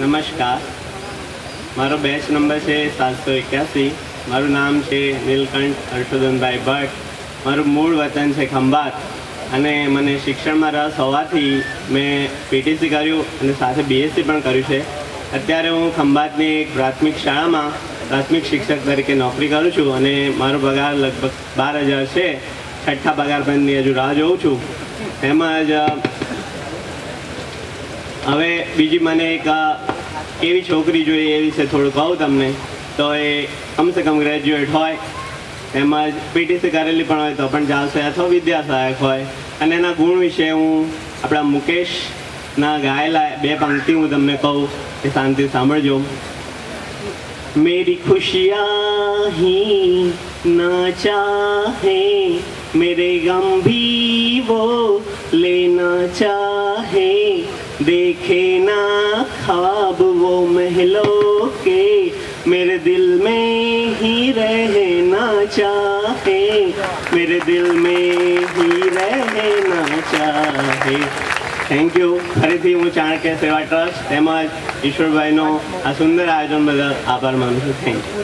નમસ્કાર, મારો batch number છે 781. મારું નામ છે નીલકંઠ હર્ષવર્ધનભાઈ ભટ્ટ. મારું મૂળ વતન છે ખંભાત અને મને શિક્ષણમાં રસ હોવાથી મેં પીટીસી કર્યું અને સાથે બીએસસી પણ કર્યું છે. અત્યારે હું ખંભાતની એક પ્રાથમિક શાળામાં પ્રાથમિક શિક્ષક તરીકે નોકરી કરું છું અને મારો પગાર લગભગ 12,000 છે. છઠ્ઠા પગાર પંચની હજુ રાહ જોઉં છું. તેમજ હવે બીજી મને એક કેવી છોકરી જોઈએ એ વિશે થોડું કહું તમને. તો એ કમસે કમ ગ્રેજ્યુએટ હોય, તેમજ પીટીસી કરેલી પણ હોય તો પણ ચાલશે, અથવા વિદ્યા સહાયક હોય. અને એના ગુણ વિશે હું આપણા મુકેશના ગાયેલા 2 પંક્તિ હું તમને કહું કે શાંતિ સાંભળજો. मेरी खुशियाँ ही ना चाहे, मेरे गम भी वो लेना चाहे, देखे ना ख्वाब वो महलों के, मेरे दिल में ही रहना चाहे, मेरे दिल में ही रहना चाहे. Thank you. ફરીથી હું ચાણક્ય સેવા ટ્રસ્ટ તેમજ ઈશ્વરભાઈનો આ સુંદર આયોજન બદલ આભાર માનું છું. Thank you.